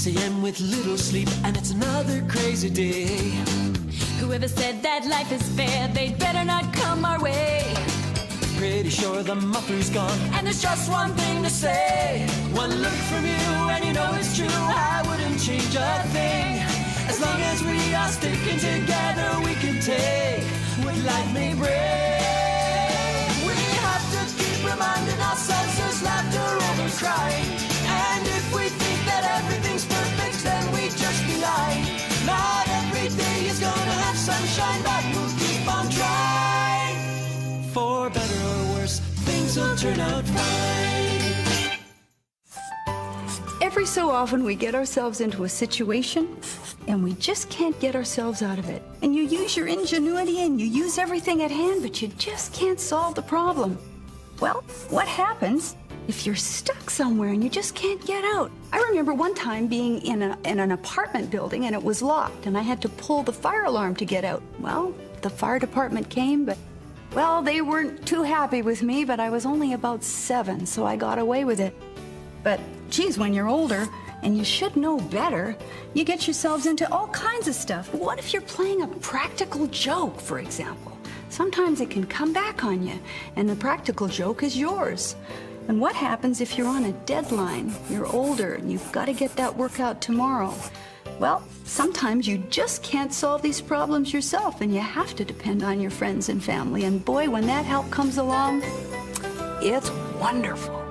6 a.m. with little sleep, and it's another crazy day. Whoever said that life is fair, they'd better not come our way. Pretty sure the muffler's gone, and there's just one thing to say. One look from you and you know it's true. I wouldn't change a thing. As long as we are sticking together, we can take what life may bring. We have to keep reminding ourselves there's laughter over crying. And if we think that everything's perfect, then we just be lying. Not every day is gonna have sunshine, but we'll keep on trying. For better or worse, things will turn out fine. Every so often we get ourselves into a situation and we just can't get ourselves out of it. And you use your ingenuity and you use everything at hand, but you just can't solve the problem. Well, what happens if you're stuck somewhere and you just can't get out? I remember one time being in an apartment building and it was locked and I had to pull the fire alarm to get out. Well, the fire department came, but well, they weren't too happy with me, but I was only about 7, so I got away with it. But geez, when you're older and you should know better, you get yourselves into all kinds of stuff. What if you're playing a practical joke, for example? Sometimes it can come back on you, and the practical joke is yours. And what happens if you're on a deadline? You're older and you've got to get that work out tomorrow. Well, sometimes you just can't solve these problems yourself and you have to depend on your friends and family. And boy, when that help comes along, it's wonderful.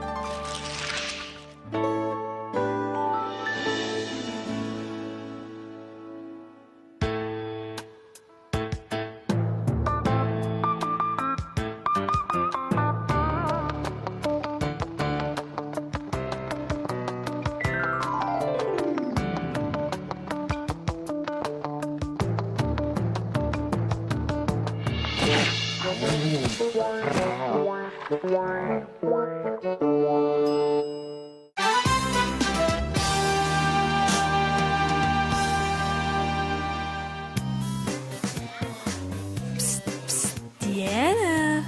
Deanna.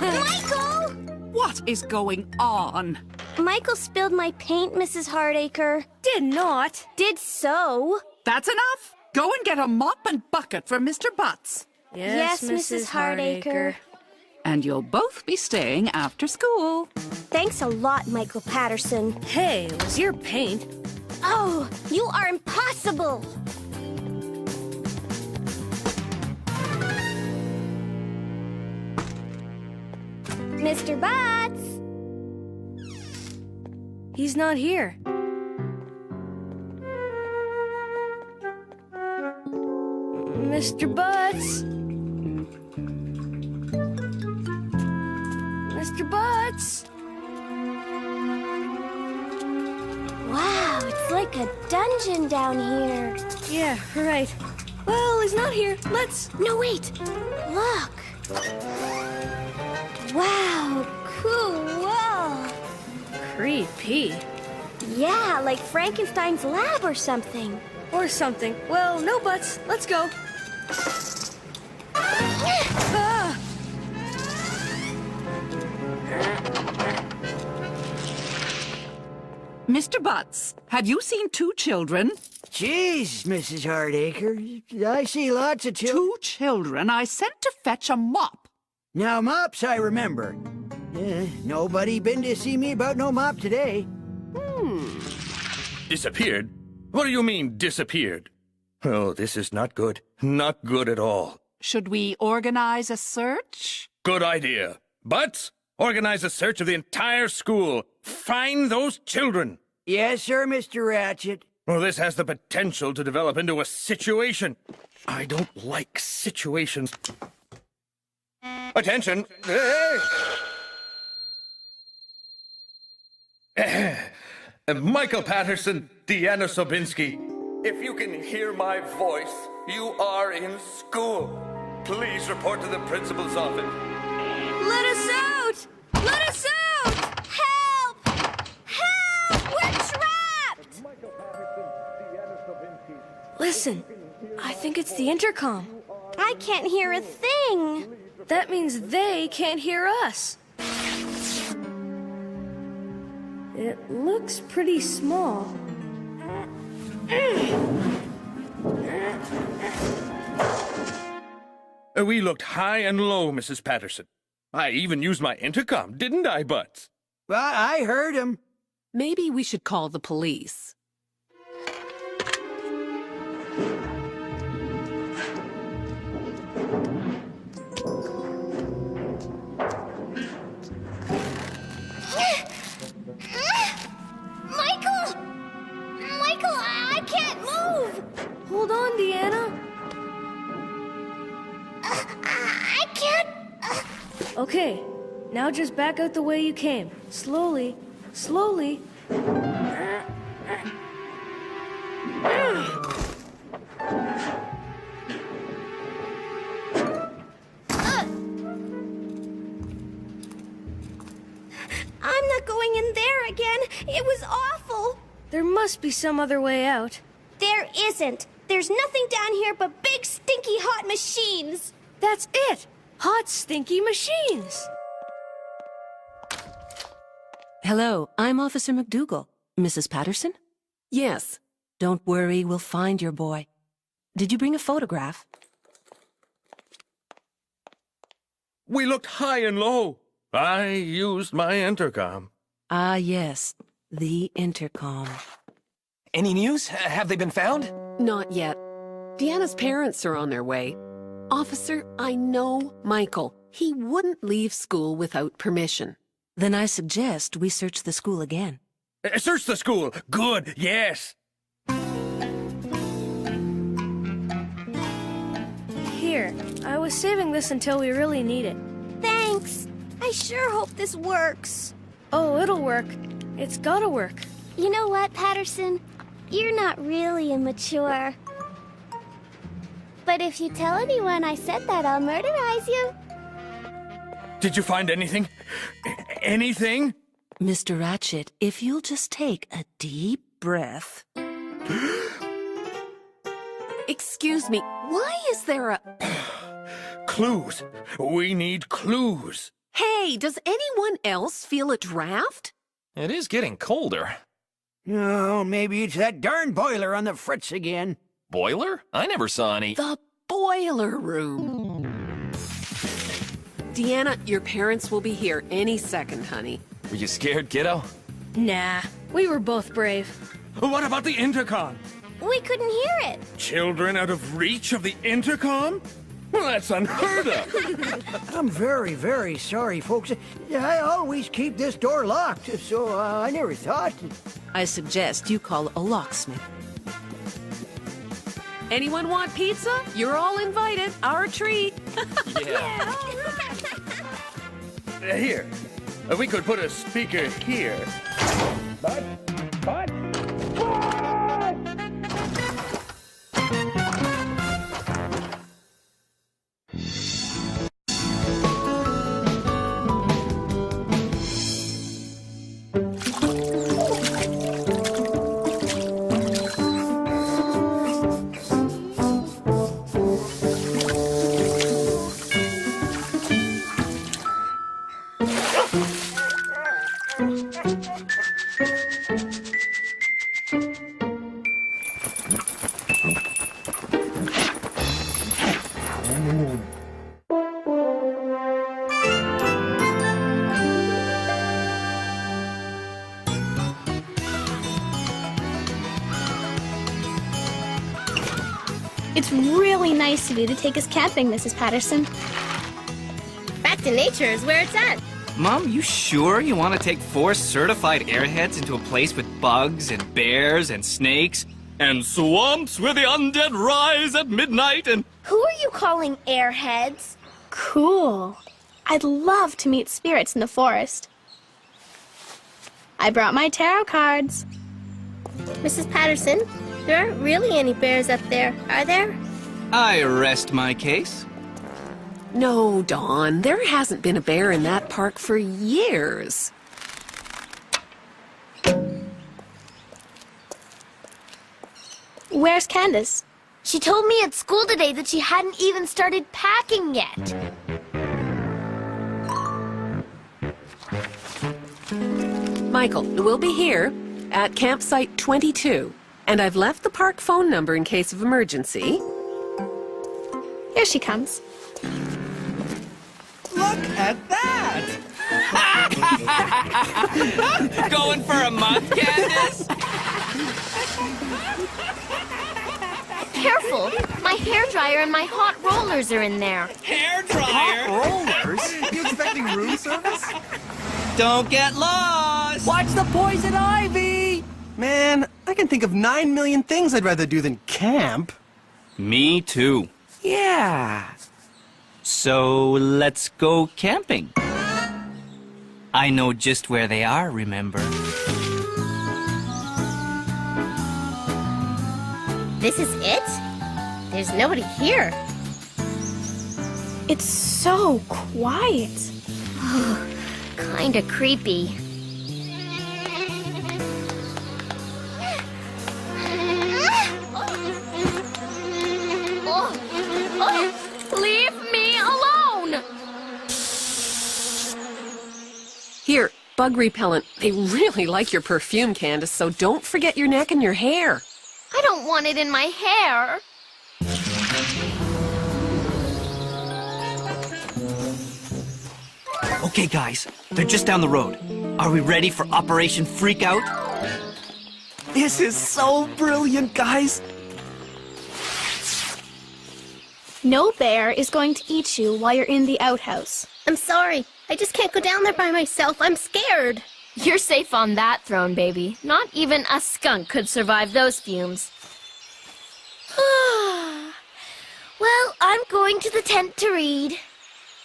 Michael! What is going on? Michael spilled my paint, Mrs. Hardacre. Did not. Did so. That's enough. Go and get a mop and bucket for Mr. Butts. Yes, Mrs. Hardacre. And you'll both be staying after school. Thanks a lot, Michael Patterson. Hey, it was your paint. Oh, you are impossible! Mr. Butts! He's not here. Mr. Butts! Mr. Butts! Wow, it's like a dungeon down here. Yeah, right. Well, he's not here. Let's... No, wait. Look. Wow, cool. Creepy. Yeah, like Frankenstein's lab or something. Or something. Well, no buts. Let's go. Ah! Mr. Butts, have you seen 2 children? Jeez, Mrs. Hardacre. I see lots of 2 children I sent to fetch a mop. Now, mops, I remember. Nobody been to see me about no mop today. Disappeared? What do you mean, disappeared? Oh, this is not good. Not good at all. Should we organize a search? Good idea. Butts, organize a search of the entire school. Find those children. Yes, sir, Mr. Ratchet. Well, this has the potential to develop into a situation. I don't like situations. Attention! Michael Patterson, Deanna Sobinsky. If you can hear my voice, you are in school. Please report to the principal's office. Let us out! Let us out! Help! Help! We're trapped! Listen, I think it's the intercom. I can't hear a thing. That means they can't hear us. It looks pretty small. We looked high and low, Mrs. Patterson. I even used my intercom, didn't I, Butts? Well, I heard him. Maybe we should call the police. Michael, I can't move! Hold on, Deanna. I can't... Okay, now just back out the way you came. Slowly, slowly. I'm not going in there again. It was awful. There must be some other way out. There isn't. There's nothing down here but big, stinky, hot machines. That's it! Hot, stinky machines! Hello, I'm Officer McDougal. Mrs. Patterson? Yes. Don't worry, we'll find your boy. Did you bring a photograph? We looked high and low. I used my intercom. Ah, yes, the intercom. Any news? Have they been found? Not yet. Deanna's parents are on their way. Officer, I know Michael. He wouldn't leave school without permission. Then I suggest we search the school again. Search the school. Good, yes. Here, I was saving this until we really need it. Thanks. I sure hope this works. Oh, it'll work. It's gotta work. You know what, Patterson? You're not really immature. But if you tell anyone I said that, I'll murderize you. Did you find anything? Anything? Mr. Ratchet, if you'll just take a deep breath. Excuse me, why is there a... Clues. We need clues. Hey, does anyone else feel a draft? It is getting colder. Oh, maybe it's that darn boiler on the fritz again. Boiler? I never saw any. The boiler room. Deanna, your parents will be here any second, honey. Were you scared, kiddo? Nah, we were both brave. What about the intercom? We couldn't hear it. Children out of reach of the intercom? Well, that's unheard of. I'm very, very sorry, folks. I always keep this door locked, so I never thought. I suggest you call a locksmith. Anyone want pizza? You're all invited. Our treat. Yeah. Here. We could put a speaker here. But... It's really nice of you to take us camping, Mrs. Patterson. Back to nature is where it's at. Mom, you sure you want to take 4 certified airheads into a place with bugs and bears and snakes and swamps where the undead rise at midnight and... Who are you calling airheads? Cool. I'd love to meet spirits in the forest. I brought my tarot cards. Mrs. Patterson, there aren't really any bears up there, are there? I rest my case. No, Dawn, there hasn't been a bear in that park for years. Where's Candace? She told me at school today that she hadn't even started packing yet. Michael, we'll be here at campsite 22. And I've left the park phone number in case of emergency. Here she comes. Look at that! Going for a month, Candace? Careful! My hairdryer and my hot rollers are in there. Hairdryer? Rollers? You expecting room service? Don't get lost! Watch the poison ivy! Man, I can think of 9 million things I'd rather do than camp. Me too. Yeah. So let's go camping. I know just where they are, remember? This is it? There's nobody here. It's so quiet. Kinda creepy. Leave me alone! Here, bug repellent. They really like your perfume, Candace, so don't forget your neck and your hair. I don't want it in my hair. Okay, guys, they're just down the road. Are we ready for Operation Freakout? This is so brilliant, guys. No bear is going to eat you while you're in the outhouse. I'm sorry. I just can't go down there by myself. I'm scared. You're safe on that throne, baby. Not even a skunk could survive those fumes. Well, I'm going to the tent to read.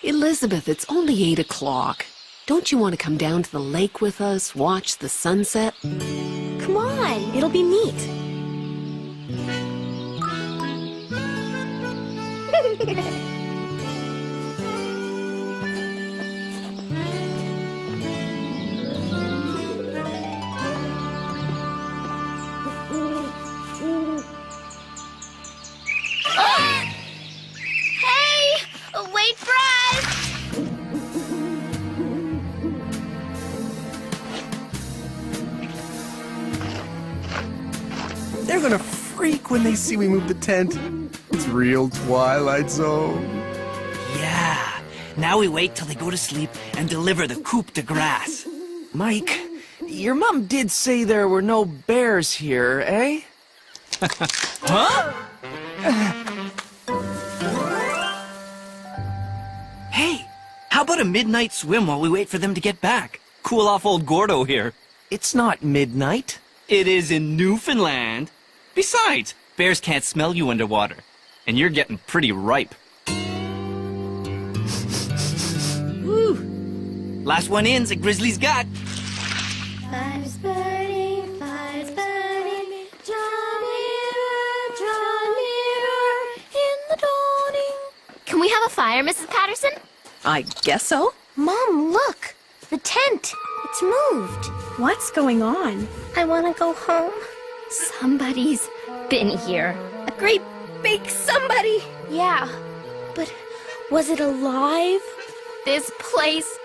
Elizabeth, it's only 8 o'clock. Don't you want to come down to the lake with us, watch the sunset? Come on, it'll be neat. Hey! Wait for us! They're gonna freak when they see we move the tent. It's real Twilight Zone. Yeah. Now we wait till they go to sleep and deliver the coup de grace. Mike, your mom did say there were no bears here, eh? Huh? Hey, how about a midnight swim while we wait for them to get back? Cool off old Gordo here. It's not midnight. It is in Newfoundland. Besides, bears can't smell you underwater. And you're getting pretty ripe. Woo. Last one in's a grizzly's gut. Fire's burning, draw nearer in the dawning. Can we have a fire, Mrs. Patterson? I guess so. Mom, look! The tent! It's moved. What's going on? I want to go home. Somebody's been here. A great big somebody. Yeah, but was it alive? This place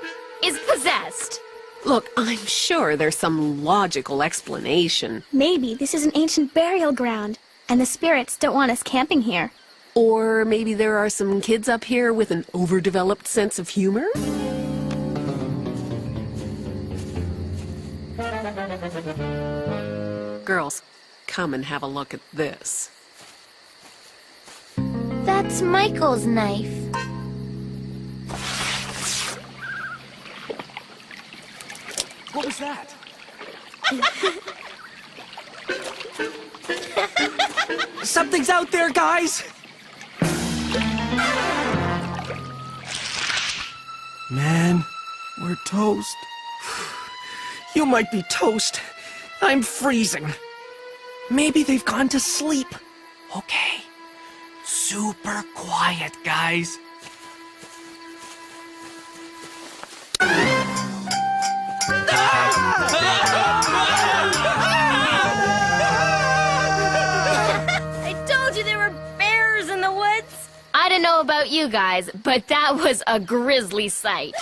is possessed. Look, I'm sure there's some logical explanation. Maybe this is an ancient burial ground, and the spirits don't want us camping here. Or maybe there are some kids up here with an overdeveloped sense of humor? Girls, come and have a look at this. That's Michael's knife. What was that? Something's out there, guys! Man, we're toast. You might be toast. I'm freezing. Maybe they've gone to sleep. Okay. Super quiet, guys. I told you there were bears in the woods. I don't know about you guys, but that was a grisly sight.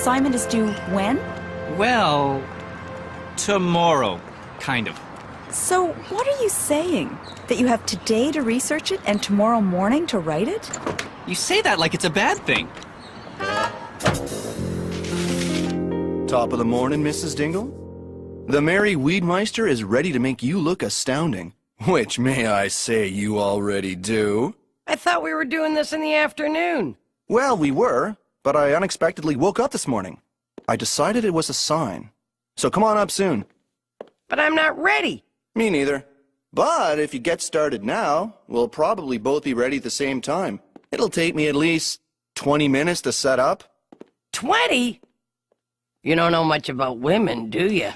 assignment is due when? Well, tomorrow, kind of. So, what are you saying? That you have today to research it and tomorrow morning to write it? You say that like it's a bad thing. Top of the morning, Mrs. Dingle. The Merry Weedmeister is ready to make you look astounding, which, may I say, you already do. I thought we were doing this in the afternoon. Well, we were, but I unexpectedly woke up this morning. I decided it was a sign. So come on up soon. But I'm not ready. Me neither. But if you get started now, we'll probably both be ready at the same time. It'll take me at least 20 minutes to set up. 20? You don't know much about women, do you?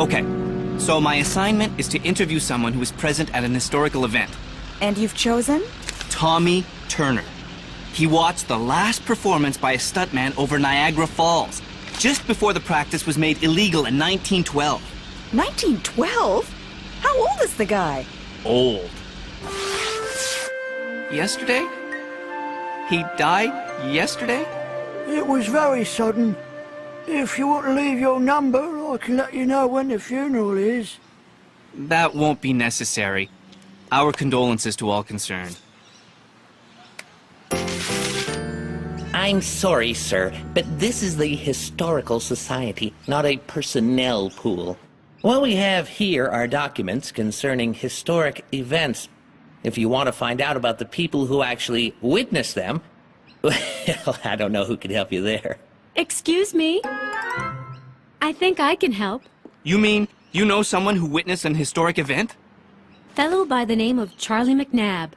Okay, so my assignment is to interview someone who was present at an historical event. And you've chosen? Tommy Turner. He watched the last performance by a stuntman over Niagara Falls, just before the practice was made illegal in 1912. 1912? How old is the guy? Old. Yesterday? He died yesterday? It was very sudden. If you want to leave your number, I can let you know when the funeral is. That won't be necessary. Our condolences to all concerned. I'm sorry, sir, but this is the Historical Society, not a personnel pool. What we have here are documents concerning historic events. If you want to find out about the people who actually witnessed them, well, I don't know who can help you there. Excuse me? I think I can help. You mean you know someone who witnessed an historic event? Fellow by the name of Charlie McNabb.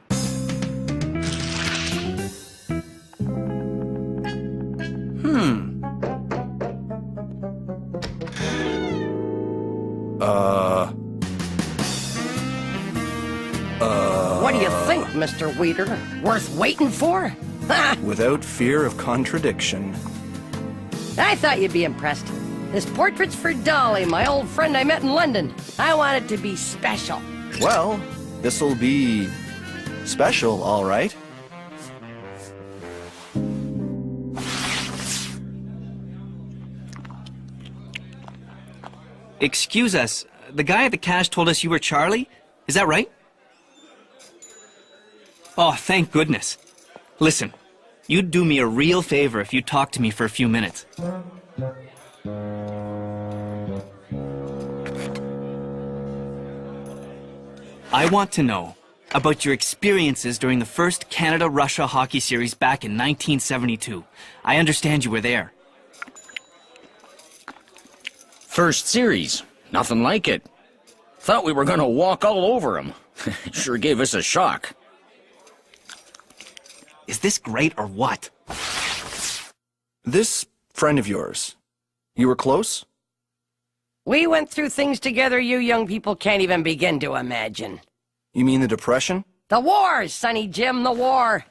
What do you think, Mr. Weeder? Worth waiting for? Ha! Without fear of contradiction. I thought you'd be impressed. This portrait's for Dolly, my old friend I met in London. I want it to be special. Well, this'll be special, all right. Excuse us, the guy at the cash told us you were Charlie? Is that right? Oh, thank goodness. Listen, you'd do me a real favor if you talked to me for a few minutes. I want to know about your experiences during the first Canada-Russia hockey series back in 1972. I understand you were there. First series. Nothing like it. Thought we were gonna walk all over them. Sure gave us a shock. Is this great or what? This friend of yours, you were close? We went through things together you young people can't even begin to imagine. You mean the Depression? The war, Sonny Jim, the war.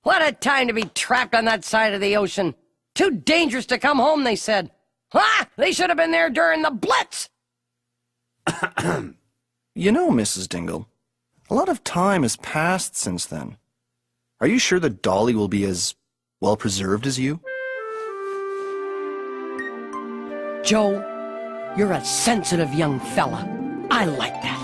What a time to be trapped on that side of the ocean. Too dangerous to come home, they said. Ah! They should have been there during the Blitz! You know, Mrs. Dingle, a lot of time has passed since then. Are you sure that Dolly will be as well preserved as you? Joe, you're a sensitive young fella. I like that.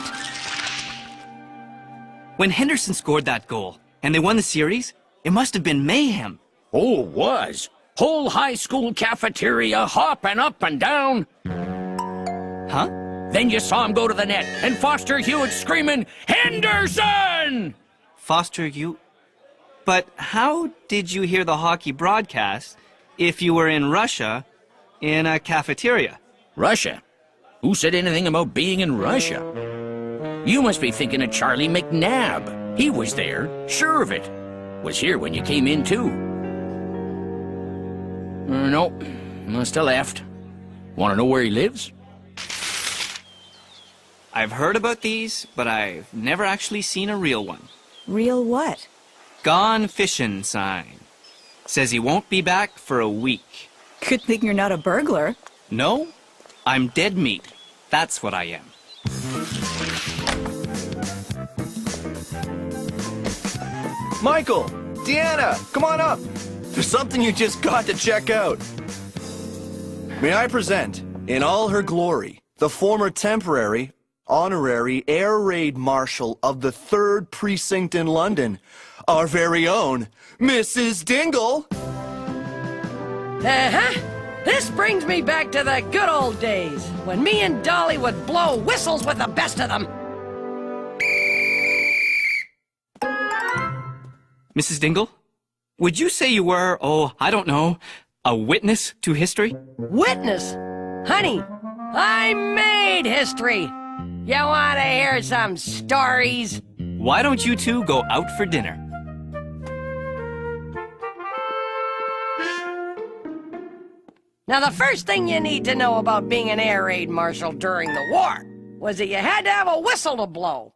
When Henderson scored that goal, and they won the series, it must have been mayhem. Oh, was. Whole high school cafeteria hopping up and down. Huh? Then you saw him go to the net, and Foster Hewitt screaming, "Henderson!" Foster Hewitt? But how did you hear the hockey broadcast if you were in Russia in a cafeteria? Russia? Who said anything about being in Russia? You must be thinking of Charlie McNabb. He was there, sure of it. Was here when you came in, too. No, must have left. Want to know where he lives? I've heard about these, but I've never actually seen a real one. Real what? Gone fishing sign. Says he won't be back for a week. Good thing you're not a burglar. No, I'm dead meat. That's what I am. Michael! Deanna, come on up. There's something you just got to check out. May I present, in all her glory, the former temporary, honorary Air Raid Marshal of the 3rd Precinct in London, our very own Mrs. Dingle. Uh-huh. This brings me back to the good old days, when me and Dolly would blow whistles with the best of them. Mrs. Dingle, would you say you were, I don't know, a witness to history? Witness? Honey, I made history. You want to hear some stories? Why don't you two go out for dinner? Now, the first thing you need to know about being an air raid marshal during the war was that you had to have a whistle to blow.